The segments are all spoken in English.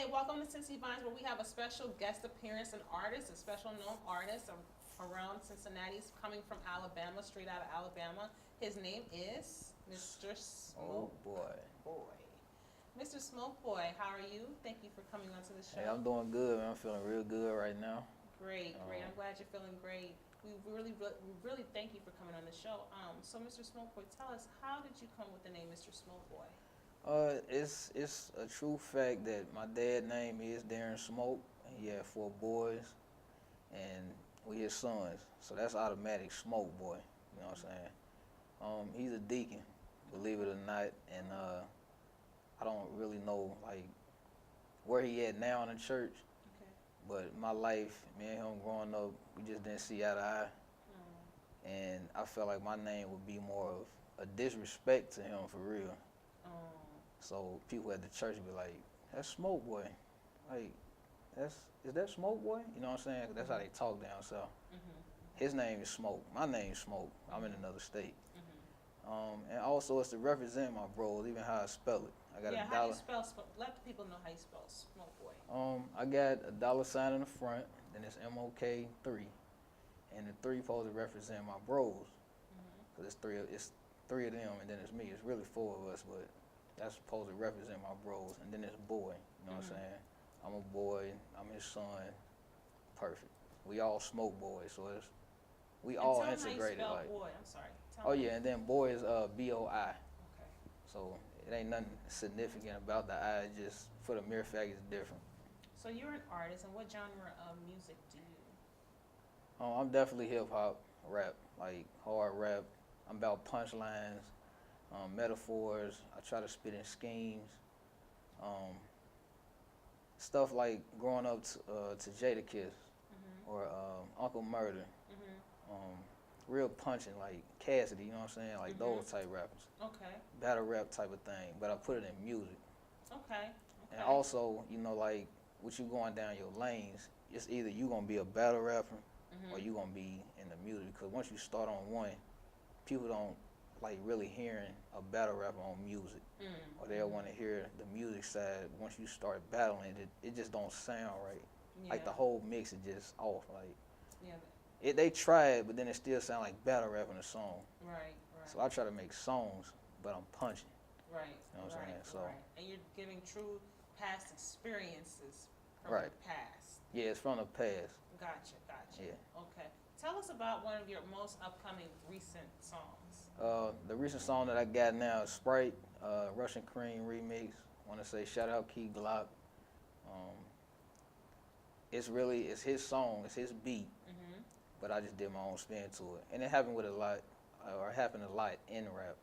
Hey, welcome to Cincy Vines, where we have a special guest appearance, an artist, a special known artist around Cincinnati. He's coming from Alabama, straight out of Alabama. His name is Mr. Oh Smoke boy. Boy. Mr. Smoke Boy, how are you? Thank you for coming onto the show. Hey, I'm doing good, man. I'm feeling real good right now. Great, great. I'm glad you're feeling great. We really thank you for coming on the show. So, Mr. Smoke Boy, tell us, how did you come with the name Mr. Smoke Boy? It's a true fact that my dad's name is Darren Smoke. He had 4 boys, and we his sons. So that's automatic Smoke Boy. You know what I'm saying? He's a deacon, believe it or not, and I don't really know like where he at now in the church. Okay. But my life, me and him growing up, we just didn't see eye to eye, and I felt like my name would be more of a disrespect to him for real. So people at the church would be like, "That's Smoke Boy," like, is that Smoke Boy? You know what I'm saying? That's how they talk down south. His name is Smoke. My name's Smoke. I'm in another state. And also it's to represent my bros, even how I spell it. I got Yeah, a how do you dollar. spell? Let the people know how you spell Smoke Boy. I got a dollar sign in the front, then it's mok3, and the 3 supposed to represent my bros, cause it's three of them, and then it's me. It's really 4 of us, but that's supposed to represent my bros, and then it's boy. You know what I'm saying? I'm a boy. I'm his son. Perfect. We all Smoke Boys, so we all tell them how you integrated. spell Like, boy. I'm sorry. Tell oh them. yeah, and then boy is B-O-I. Okay. So it ain't nothing significant about the I. Just for the mere fact it's different. So you're an artist, and what genre of music do you? I'm definitely hip hop, rap, like hard rap. I'm about punchlines, metaphors. I try to spit in schemes. Stuff like growing up to Jadakiss or Uncle Murder. Real punching, like Cassidy, you know what I'm saying? Like those type rappers. Okay. Battle rap type of thing, but I put it in music. Okay. And also, you know, like, with you going down your lanes, it's either you gonna be a battle rapper or you gonna be in the music. Because once you start on one, people don't like really hearing a battle rapper on music, or they'll want to hear the music side. Once you start battling, it just don't sound right. Yeah. Like the whole mix is just off. Like Yeah. they try it, but then it still sound like battle rap in a song. Right. Right. So I try to make songs, but I'm punching. Right. You know what I'm saying? So Right. And you're giving true past experiences from Right. the past. Yeah, it's from the past. Gotcha. Yeah. Okay. Tell us about one of your most upcoming recent songs. The recent song that I got now is Sprite, Russian Cream remix. Want to say shout out Key Glock. It's his song, it's his beat, but I just did my own spin to it, and it happened with a lot, or it happened a lot in rap.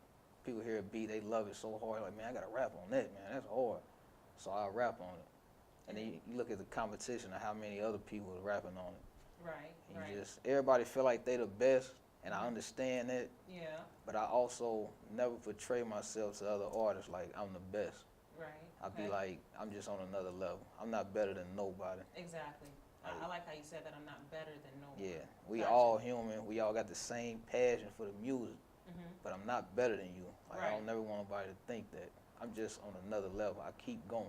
People hear a beat, they love it so hard, like, man, I gotta rap on that, man, that's hard. So I rap on it, and then you look at the competition of how many other people are rapping on it. Right. Everybody feel like they the best, and I understand that. Yeah. But I also never portray myself to other artists like I'm the best. Right. I'd be like, I'm just on another level. I'm not better than nobody. Exactly. I like how you said that. I'm not better than no one. Yeah, we Gotcha. all human. We all got the same passion for the music. But I'm not better than you. Like, I don't never want nobody to think that. I'm just on another level. I keep going.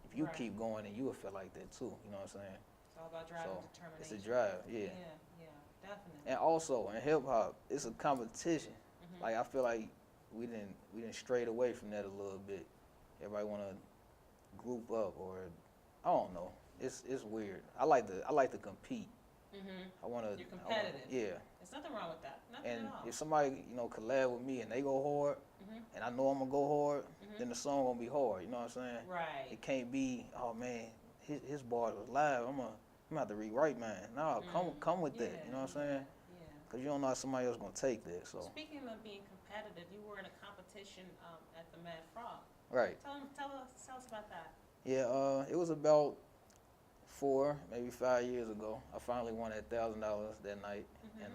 If you keep going, then you will feel like that too. You know what I'm saying? It's all about drive and So determination. it's a drive, yeah. Yeah, definitely. And also in hip hop, it's a competition. Like, I feel like we didn't strayed away from that a little bit. Everybody want to group up, or I don't know. It's weird. I like to compete. I want to. You're competitive. Yeah. There's nothing wrong with that. Nothing And at all. if somebody collab with me and they go hard, and I know I'm gonna go hard, then the song gonna be hard. You know what I'm saying? Right. It can't be, oh man, his bars was live. I'm gonna have to rewrite mine. No, come with that. You know what I'm saying? Yeah. Because you don't know how somebody else gonna take that. So. Speaking of being competitive, you were in a competition at the Mad Frog. Right. Tell us about that. Yeah. It was about 4, maybe 5 years ago. I finally won that $1,000 that night, and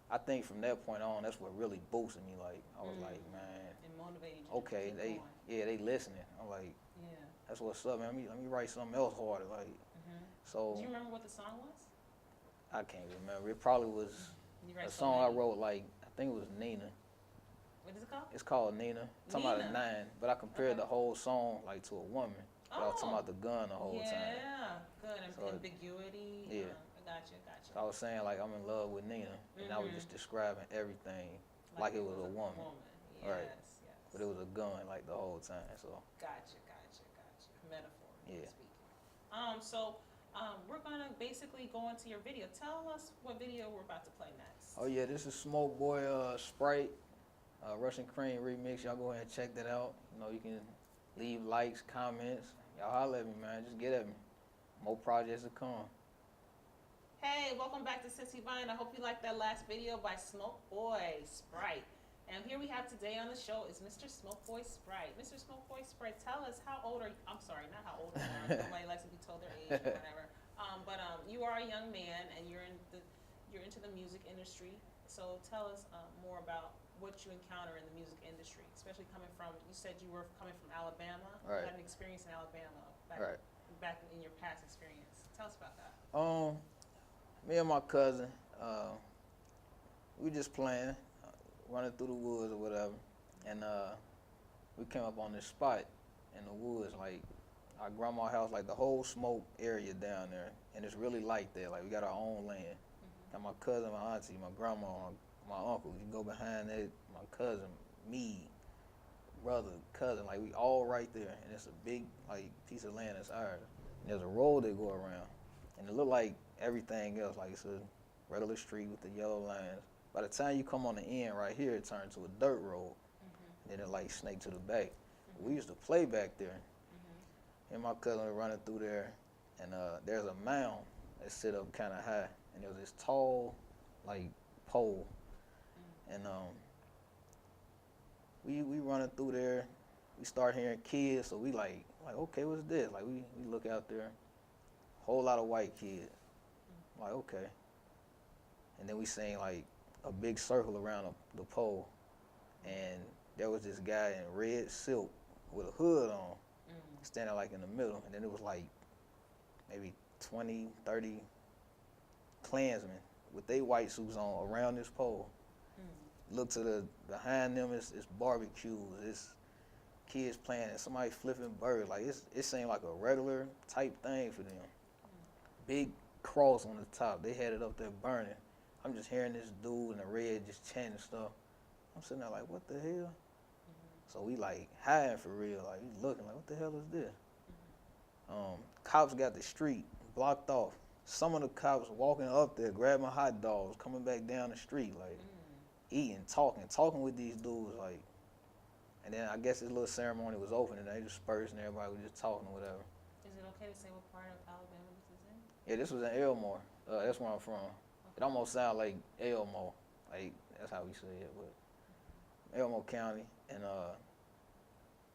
I think from that point on, that's what really boosted me. Like, I was like, man, It motivated you. okay, to keep they going. they listening. I'm like, Yeah. that's what's up, man. Let me write something else harder. Like, so Do you remember what the song was? I can't remember. It probably was You write a so song I many. wrote. Like, I think it was Nina. What is it called? It's called Nina. Talking about a Nina. 9, but I compared Okay. the whole song like to a woman. But I was talking about the gun the whole time. Yeah, good. So Ambiguity. yeah. I got you. So I was saying like I'm in love with Nina, and I was just describing everything like it was a woman. Yes, Right. yes. But it was a gun like the whole time. So Gotcha. Metaphor yeah. speaking. We're gonna basically go into your video. Tell us what video we're about to play next. Oh yeah, this is Smoke Boy Sprite, Russian Cream remix. Y'all go ahead and check that out. You know, you can leave likes, comments. Y'all holler at me, man. Just get at me. More projects to come. Hey, welcome back to Sissy Vine. I hope you liked that last video by Smoke Boy Sprite. And here we have today on the show is Mr. Smoke Boy Sprite. Mr. Smoke Boy Sprite, tell us how old are you? I'm sorry, not how old you are. Nobody likes to be told their age or whatever. You are a young man and you're into the music industry. So tell us more about what you encounter in the music industry, especially coming from. You said you were coming from Alabama. Right. You had an experience in Alabama back in your past experience. Tell us about that. Me and my cousin, we just playing, running through the woods or whatever, and we came up on this spot in the woods, like our grandma's house, like the whole smoke area down there, and it's really light there. Like we got our own land. Got my cousin, my auntie, my grandma, my uncle. You go behind that, my cousin, me, brother, cousin, like we all right there, and it's a big like piece of land that's ours. And there's a road that go around, and it look like everything else, like it's a regular street with the yellow lines. By the time you come on the end right here, it turns to a dirt road, and then it like snake to the back. We used to play back there, and my cousin was running through there, and there's a mound that sit up kind of high, and there was this tall, like pole, and we running through there. We start hearing kids, so we like okay, what's this? Like we look out there, whole lot of white kids. Like okay, and then we seen like a big circle around the pole, and there was this guy in red silk with a hood on, standing like in the middle, and then it was like maybe 20, 30 Klansmen with their white suits on around this pole. Look to the behind them, it's barbecues, it's kids playing, and somebody flipping birds. Like it seemed like a regular type thing for them. Big cross on the top. They had it up there burning. I'm just hearing this dude in the red just chanting stuff. I'm sitting there like, what the hell? So we like hiding for real. Like we looking like, what the hell is this? Cops got the street blocked off. Some of the cops walking up there, grabbing hot dogs, coming back down the street, like eating, talking with these dudes, like. And then I guess this little ceremony was open, and they dispersed, and everybody was just talking or whatever. Is it okay to say what part of Alabama this is in? Yeah, this was in Elmore. That's where I'm from. Okay. It almost sounds like Elmo, like that's how we say it, but Elmo County, and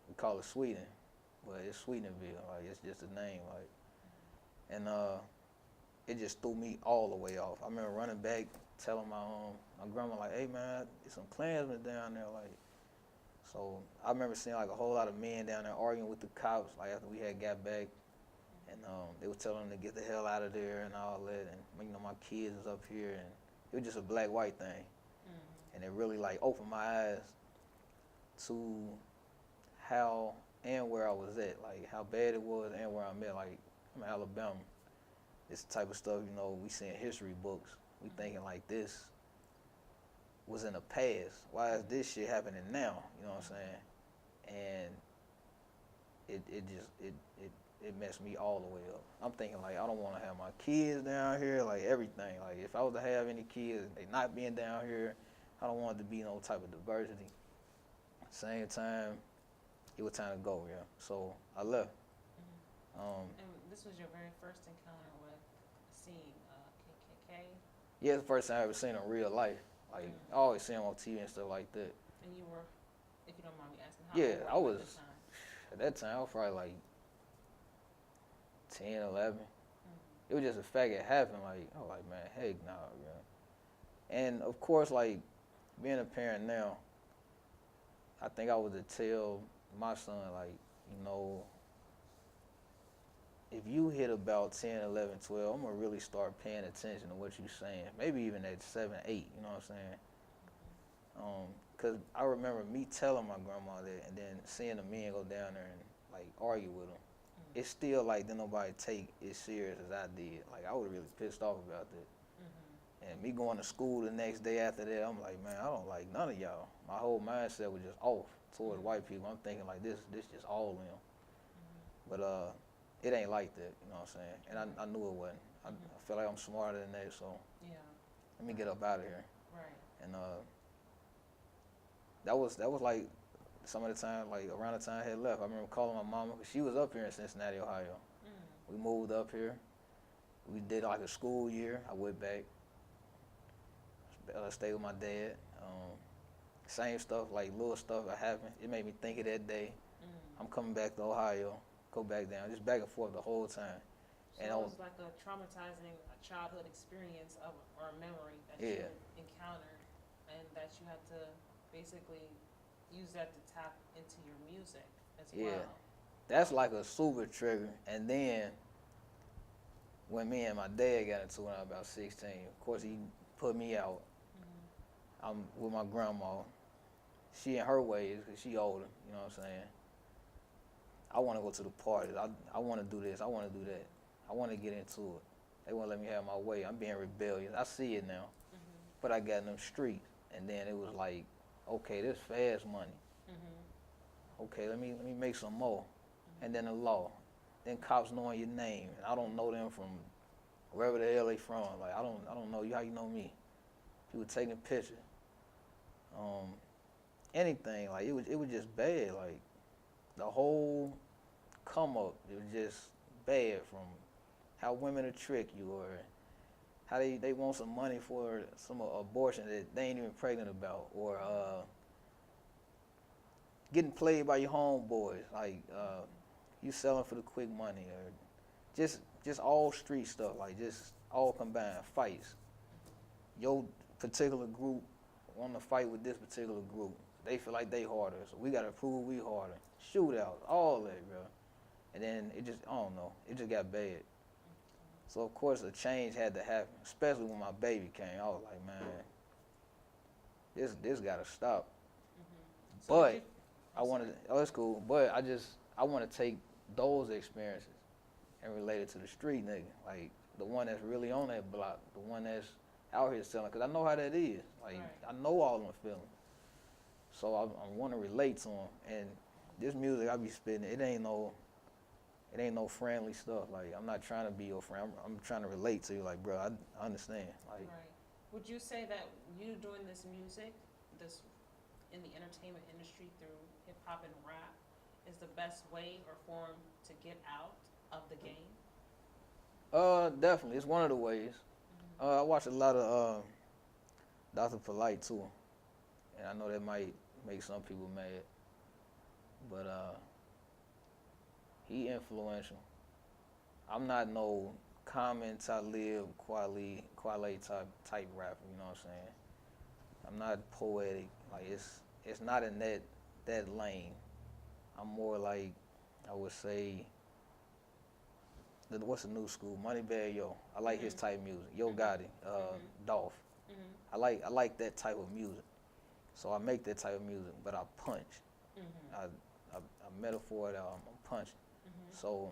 we call it Sweden, but it's Swedenville. Like it's just a name, like, and it just threw me all the way off. I remember running back, telling my grandma like, "Hey man, there's some Klansmen down there," like. So I remember seeing like a whole lot of men down there arguing with the cops, like after we had got back, and they were telling them to get the hell out of there and all that, and you know my kids was up here, and it was just a black-white thing, and it really like opened my eyes to how and where I was at, like how bad it was and where I'm at. Like I'm in Alabama, this type of stuff, you know, we see in history books, we thinking like this was in the past. Why is this shit happening now? You know what I'm saying? And it messed me all the way up. I'm thinking like I don't want to have my kids down here, like everything. Like if I was to have any kids, they not being down here, I don't want it to be no type of diversity. Same time, it was time to go, yeah. So I left. And this was your very first encounter with seeing KKK? Yeah, it's the first time I ever seen it in real life. Like I always see them on TV and stuff like that. And you were, if you don't mind me asking, how old were you at that time I was probably like 10, 11. It was just a fact it happened. Like I was like, man, heck no, yeah. And of course, like being a parent now, I think I was to tell my son, like, you know, if you hit about 10, 11, 12, I'm going to really start paying attention to what you're saying. Maybe even at 7, 8, you know what I'm saying? Because I remember me telling my grandma that and then seeing the men go down there and, like, argue with them. it's still like didn't nobody take it serious as I did. Like I was really pissed off about that. And me going to school the next day after that, I'm like, man, I don't like none of y'all. My whole mindset was just off towards white people. I'm thinking like this just all of them. But it ain't like that, you know what I'm saying? And I knew it wasn't. I feel like I'm smarter than that, so Yeah. let me get up out of here. Right. And that was like some of the time, like around the time I had left. I remember calling my mama, 'cause she was up here in Cincinnati, Ohio. We moved up here. We did like a school year. I went back, stayed with my dad. Same stuff, like little stuff that happened. It made me think of that day. I'm coming back to Ohio, go back down, just back and forth the whole time. So and it was like a traumatizing childhood experience or a memory that you encountered, and that you had to basically use that to tap into your music as well. That's like a super trigger. And then when me and my dad got into it when I was about 16, of course he put me out. I'm with my grandma. She in her ways, 'cause she older, you know what I'm saying? I want to go to the parties. I want to do this. I want to do that. I want to get into it. They won't let me have my way. I'm being rebellious. I see it now. But I got in them streets. And then it was like, okay, this fast money. Okay, let me make some more. And then the law. Then cops knowing your name. And I don't know them from wherever the hell they from. Like I don't know you, how you know me. People taking pictures. Anything. Like it was just bad. Like the whole come up, it was just bad, from how women will trick you, or how they want some money for some abortion that they ain't even pregnant about, or getting played by your homeboys, like you selling for the quick money, or just all street stuff, like just all combined fights. Your particular group want to fight with this particular group. They feel like they harder, so we gotta prove we harder. Shootouts, all that, bro. And then it just, I don't know, it just got bad. So of course a change had to happen, especially when my baby came. I was like, man, this gotta stop. So but I wanted, it's cool. But I want to take those experiences and relate it to the street nigga, like the one that's really on that block, the one that's out here selling, cause I know how that is. Like I know all them feelings. So I want to relate to them, and this music I be spitting, it ain't no friendly stuff. Like I'm not trying to be your friend. I'm trying to relate to you. Like, bro, I understand. Like, Would you say that you doing this music, this in the entertainment industry through hip hop and rap, is the best way or form to get out of the game? Definitely, it's one of the ways. I watch a lot of Dr. Polite too, and I know that might make some people mad, but he influential. I'm not no Common, Talib, Kweli type rapper. You know what I'm saying? I'm not poetic. Like it's not in that lane. I'm more like, I would say, what's the new school? Moneybagg Yo. I like his type of music. Yo Gotti, Dolph. I like that type of music. So I make that type of music, but I punch. I metaphor it out. I'm punching. So.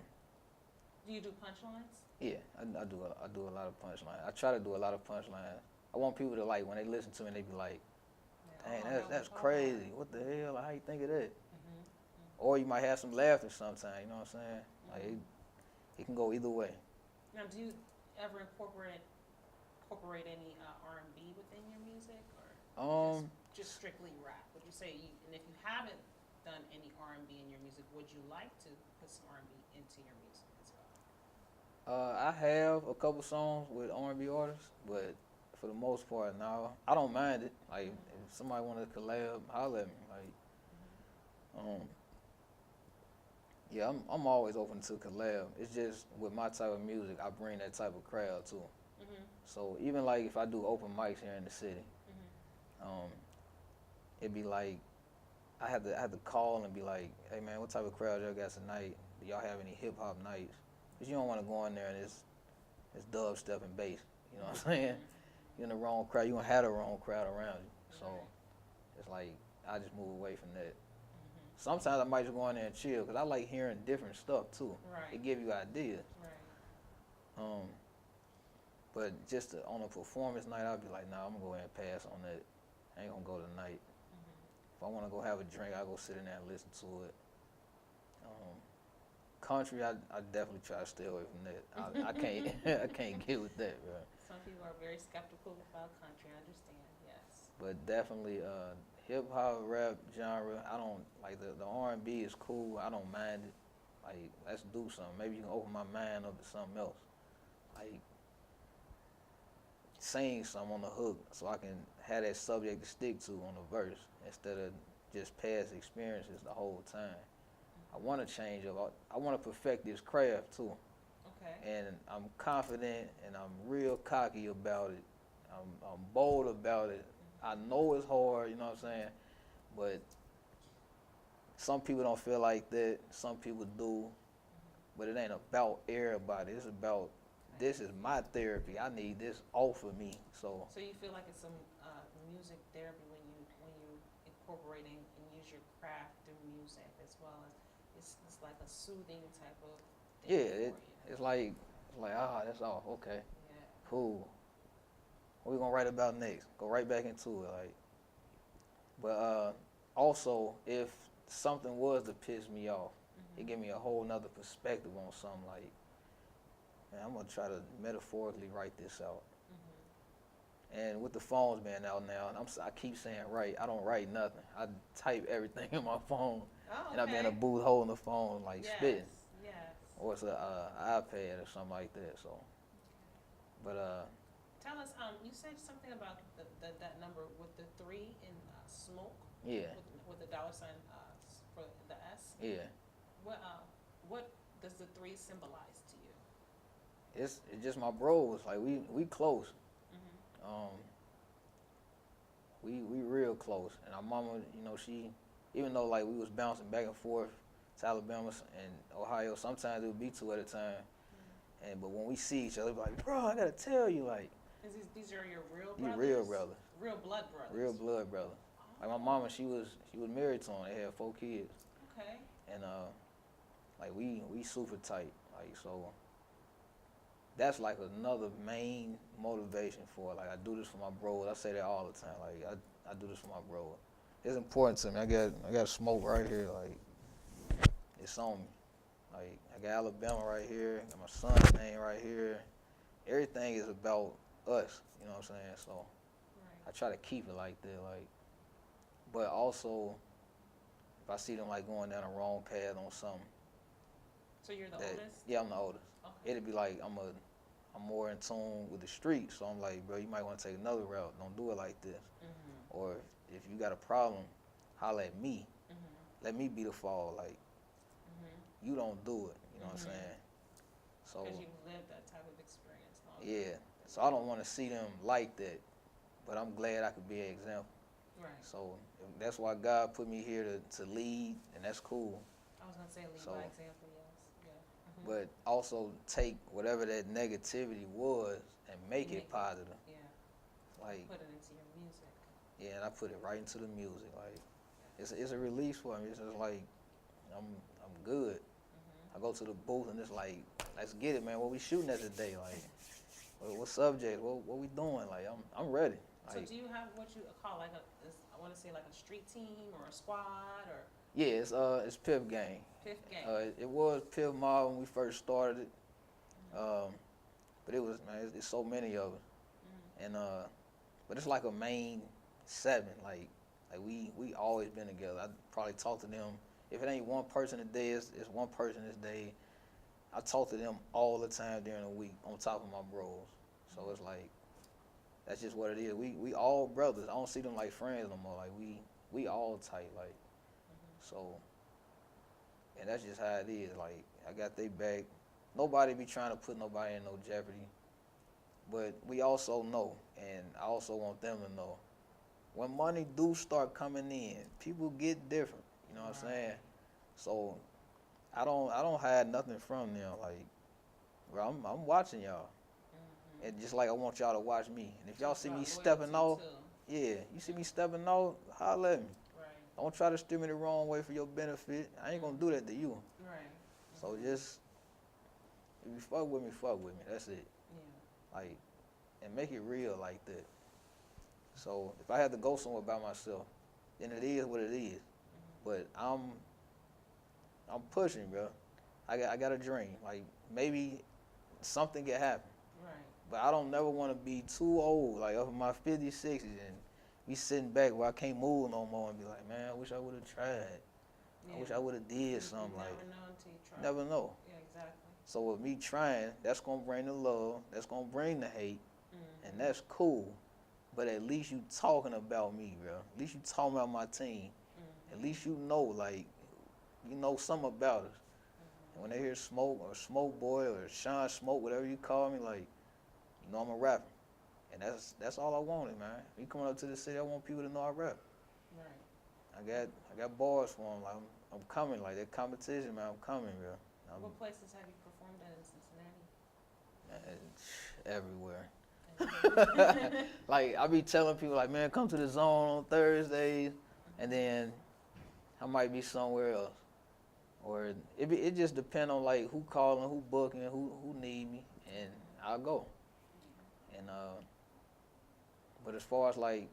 Do you do punchlines? Yeah, I do a lot of punchlines. I try to do a lot of punchlines. I want people to, like, when they listen to me, they be like, dang, that's crazy. What the hell? How you think of that? Or you might have some laughter sometimes. You know what I'm saying? Like it can go either way. Now, do you ever incorporate any R&B within your music, or just strictly rap? Would you say, and if you haven't done any R&B in your music, would you like to put some R&B into your music as well? I have a couple songs with R&B artists, but for the most part, no. I don't mind it. Like, if somebody wanted to collab, holler at me. Like, yeah, I'm always open to collab. It's just with my type of music, I bring that type of crowd too. So even like if I do open mics here in the city, it'd be like I had to call and be like, hey man, what type of crowd y'all got tonight? Do y'all have any hip hop nights? Cause you don't want to go in there and it's dubstep and bass. You know what I'm saying? You're in the wrong crowd. You gonna have the wrong crowd around you. So it's like I just move away from that. Sometimes I might just go in there and chill because I like hearing different stuff too. Right. It give you ideas. Right. But just on a performance night, I'll be like, nah, I'm gonna go ahead and pass on that. I ain't gonna go tonight. If I want to go have a drink, I'll go sit in there and listen to it. Country, I definitely try to stay away from that. I can't I can't get with that, bro. Some people are very skeptical about country. I understand. Yes. But definitely hip hop, rap genre. I don't like the R&B is cool. I don't mind it. Like let's do something. Maybe you can open my mind up to something else. Like sing something on the hook so I can have that subject to stick to on the verse instead of just past experiences the whole time. I want to change up. I want to perfect this craft too. Okay. And I'm confident and I'm real cocky about it. I'm bold about it. I know it's hard, you know what I'm saying? But some people don't feel like that. Some people do. But it ain't about everybody. It's about this is my therapy. I need this off of me. So you feel like it's some music therapy when you incorporating and use your craft through music as well as it's like a soothing type of thing for you. it's like that's all. Okay, Yeah. cool. What we gonna write about next? Go right back into it, like. But also, if something was to piss me off, it give me a whole nother perspective on something. Like, man, I'm gonna try to metaphorically write this out. And with the phones being out now, and I keep saying write. I don't write nothing. I type everything in my phone, Oh, okay. and I be in a booth holding the phone, like yes. spitting, Yes. or it's a iPad or something like that. So, but Tell us, you said something about that number with the 3 in smoke. yeah, With the dollar sign for the S. yeah. What does the 3 symbolize to you? It's just my bros. Like we close. We real close. And our mama, you know, she even though like we was bouncing back and forth to Alabama and Ohio, sometimes it would be 2 at a time. And but when we see each other, we be like, bro, I gotta tell you, like. These are your real You brothers? real brothers. Real blood brothers. Real blood brother. Like my mama, she was married to him. They had 4 kids. Okay. And like we super tight. Like so. That's like another main motivation for it. Like I do this for my bros. I say that all the time. Like I do this for my bros. It's important to me. I got smoke right here. Like it's on me. Like I got Alabama right here. Got my son's name right here. Everything is about us. You know what I'm saying? So Right. I try to keep it like that. Like, but also if I see them like going down the wrong path on something. So you're the oldest? Yeah, I'm the oldest. Okay. It'd be like I'm more in tune with the streets, so I'm like, bro, you might want to take another route. Don't do it like this. Or if you got a problem, holler at me. Let me be the fall. Like you don't do it. You know what I'm saying? So Because you've lived that type of experience. yeah. So I don't want to see them like that, but I'm glad I could be an example. Right. So that's why God put me here to lead, and that's cool. I was gonna say lead So- by example. Yes. Yeah. But also take whatever that negativity was and make it positive. Yeah. Like, Put it into your music. yeah, and I put it right into the music. Like, it's a release for me. It's just like I'm good. I go to the booth and it's like, let's get it, man. What we shooting at today? Like, what subject? What we doing? Like, I'm ready. So Like, do you have what you call like I want to say like a street team or a squad or yeah, it's Piff Gang. fifth gang? It was Piff Mob when we first started it. But it was, man, it's so many of it. And but it's like a main 7. Like we always been together. I probably talk to them. If it ain't one person a day, it's one person this day. I talk to them all the time during the week on top of my bros. So it's like that's just what it is. We all brothers. I don't see them like friends no more. Like we all tight. Like so, and that's just how it is. Like I got they back. Nobody be trying to put nobody in no jeopardy. But we also know, and I also want them to know, when money do start coming in, people get different. You know what I'm saying? So I don't hide nothing from them. Like, bro, I'm watching y'all, and just like I want y'all to watch me. And if y'all see me stepping off, yeah, you see me stepping off, holler at me. Right. Don't try to steer me the wrong way for your benefit. I ain't gonna do that to you. Right. So just, if you fuck with me, fuck with me. That's it. Yeah. Like, and make it real like that. So if I had to go somewhere by myself, then it is what it is. But I'm pushing, bro. I got a dream. Like, maybe something can happen. Right. But I don't never want to be too old, like up in my 50s, 60s, and be sitting back where I can't move no more and be like, man, I wish I would have tried. Yeah. I wish I would have did something. You Like, never know until you try. never know. Yeah, exactly. So with me trying, that's gonna bring the love, that's gonna bring the hate, and that's cool. But at least you talking about me, bro. At least you talking about my team. At least you know, like, you know something about us. And when they hear Smoke or Smoke Boy or Sean Smoke, whatever you call me, like, you know I'm a rapper. And that's all I wanted, man. Me coming up to the city, I want people to know I rap. Right. I got bars for them. Like, I'm coming. Like, that competition, man, I'm coming, bro. What places have you performed at in Cincinnati? Everywhere. Like, I be telling people, like, man, come to the Zone on Thursdays, and then I might be somewhere else. Or it just depend on, like, who calling, who booking, who need me, and I'll go. And but as far as, like,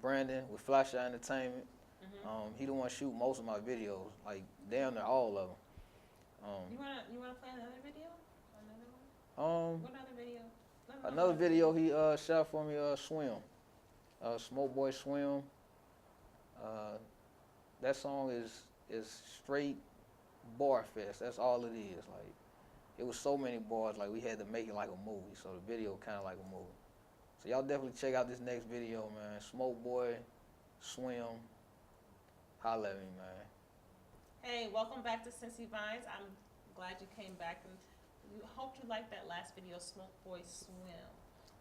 Brandon with Flash Eye Entertainment, he the one shoot most of my videos, like damn near all of them. You wanna play another video? Another one? What other video? Another video he shot for me, Swim, Smoke Boy Swim. That song is straight bar fest. That's all it is. Like, it was so many bars, like we had to make it like a movie. So the video kind of like a movie. So y'all definitely check out this next video, man. Smoke Boy Swim. Holla at me, man. Hey, welcome back to Cincy Vines. I'm glad you came back, and we hope you liked that last video, Smoke Boy Swim.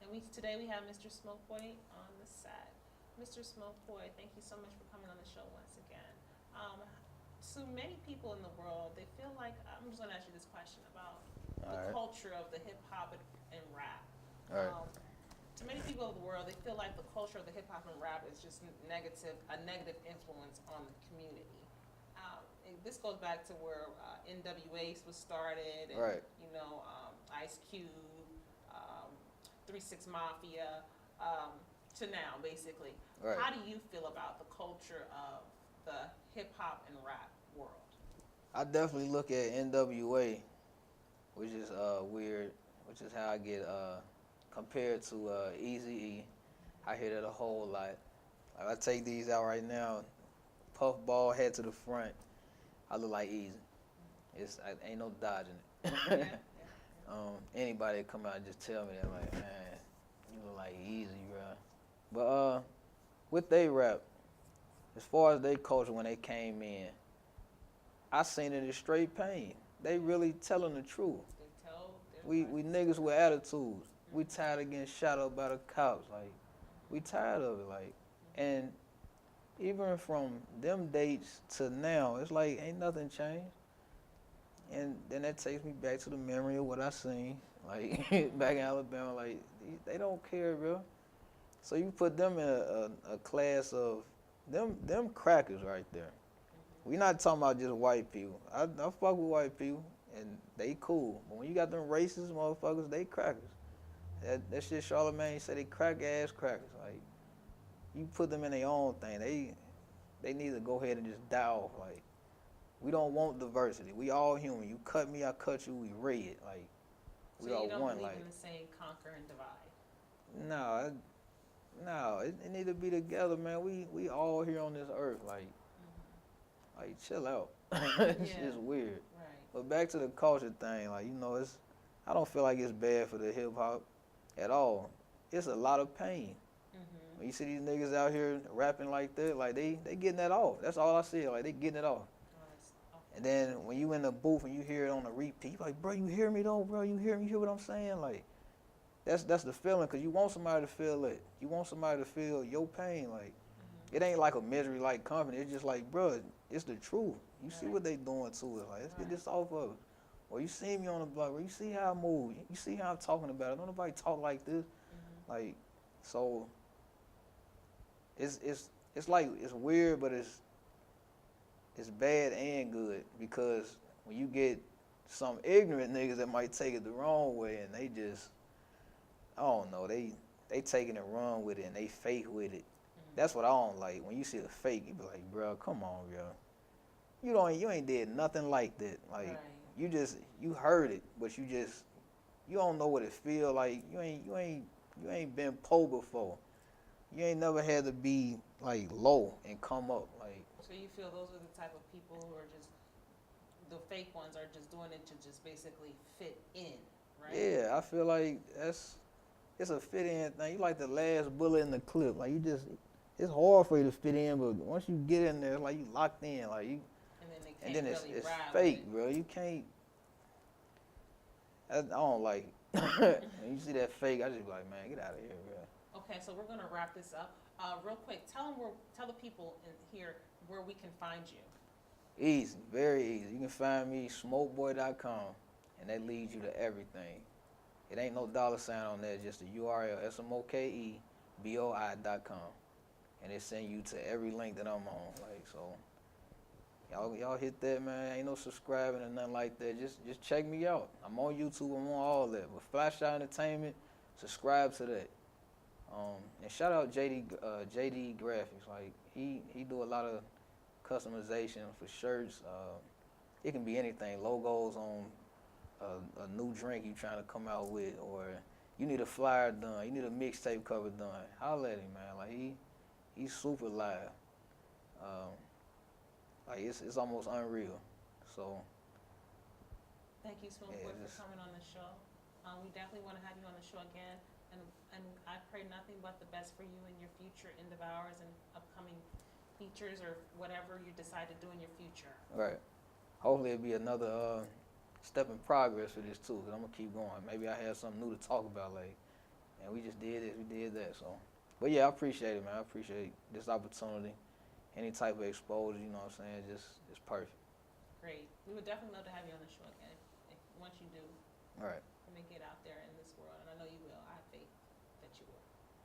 And today we have Mr. Smoke Boy on the set. Mr. Smoke Boy, thank you so much for coming on the show once again. So many people in the world, they feel like, I'm just gonna ask you this question about the culture of the hip hop and rap. All right. To many people of the world, they feel like the culture of the hip hop and rap is just a negative influence on the community. This goes back to where NWA was started, and Right. you know, Ice Cube, 3 6 Mafia, to now, basically. Right. How do you feel about the culture of the hip hop and rap world? I definitely look at NWA, which is weird, which is how I get compared to Eazy-E. I hear that a whole lot. Like, I take these out right now, puff ball, head to the front. I look like Eazy. Ain't no dodging it. Anybody that come out and just tell me that, like, man, you look like Eazy, bro. But with they rap, as far as they culture when they came in, I seen it as straight pain. They really telling the truth. We niggas with attitudes. We tired of getting shot up by the cops. Like, we tired of it. Like, and even from them dates to now, it's like ain't nothing changed. And then that takes me back to the memory of what I seen, like back in Alabama. Like, they don't care, bro. So you put them in a class of them crackers right there. We not talking about just white people. I fuck with white people and they cool. But when you got them racist motherfuckers, they crackers. That shit Charlamagne said, they crack ass crackers. Like, you put them in their own thing. They need to go ahead and just die off. Like, we don't want diversity. We all human. You cut me, I cut you. We red. Like, we all one. So you don't believe like, in the saying conquer and divide? No, it need to be together, man. We all here on this earth. Like, chill out. It's just weird. Right. But back to the culture thing, like, you know, I don't feel like it's bad for the hip hop at all. It's a lot of pain. When you see these niggas out here rapping like that, like they getting that off. That's all I see. Like, they getting it off. And then when you in the booth and you hear it on the repeat, you like, bro, you hear me though, bro? You hear me? You hear what I'm saying? Like, that's the feeling, because you want somebody to feel it. You want somebody to feel your pain. Like, it ain't like a misery like company. It's just like, bro, it's the truth. You see what they doing to it. Like, let's get this off of us. Or you see me on the block, or you see how I move. You see how I'm talking about it. Don't nobody talk like this. Like, so it's it's like it's weird, but it's bad and good because when you get some ignorant niggas that might take it the wrong way and they just I don't know they taking it wrong with it and they fake with it. That's what I don't like. When you see the fake, you be like, bro, come on, bro. You ain't did nothing like that. Like Right. you heard it, but you don't know what it feel like. You ain't been poor before. You ain't never had to be like low and come up. Like So you feel those are the type of people who are just the fake ones are just doing it to just basically fit in, right? yeah, I feel like it's a fit in thing. You like the last bullet in the clip. Like it's hard for you to fit in, but once you get in there, like you locked in, like you. And then they And can't then really it's ride fake, with bro. You can't. I don't like it. When you see that fake, I just be like, man, get out of here, bro. it. Okay, so we're gonna wrap this up. Real quick, tell the people in here where we can find you. Easy, very easy. You can find me smokeboy.com, and that leads you to everything. It ain't no $ on there, just the URL, smokeboi.com, and it send you to every link that I'm on. Like so, y'all hit that, man. Ain't no subscribing or nothing like that. Just check me out. I'm on YouTube. I'm on all that. But Flash Out Entertainment, subscribe to that. And shout out JD Graphics. Like he do a lot of customization for shirts. It can be anything. Logos on a new drink you trying to come out with, or you need a flyer done. You need a mixtape cover done. Holla at him, man. Like he's super live. Like it's almost unreal. So Thank you, Smoke yeah, Boy, for coming on the show. We definitely want to have you on the show again, and I pray nothing but the best for you in your future endeavors and upcoming features or whatever you decide to do in your future. right. Hopefully it'll be another step in progress for this too, cause I'm gonna keep going. Maybe I have something new to talk about, like, and we just did this, we did that. So, but yeah, I appreciate it, man. I appreciate this opportunity. Any type of exposure, you know what I'm saying? It's perfect. Great. We would definitely love to have you on the show again once you do. All right. Make it out there in this world, and I know you will. I have faith that you will.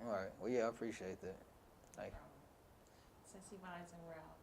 All right. Well, yeah, I appreciate that. Thank you. Sissy Vines, and we're out.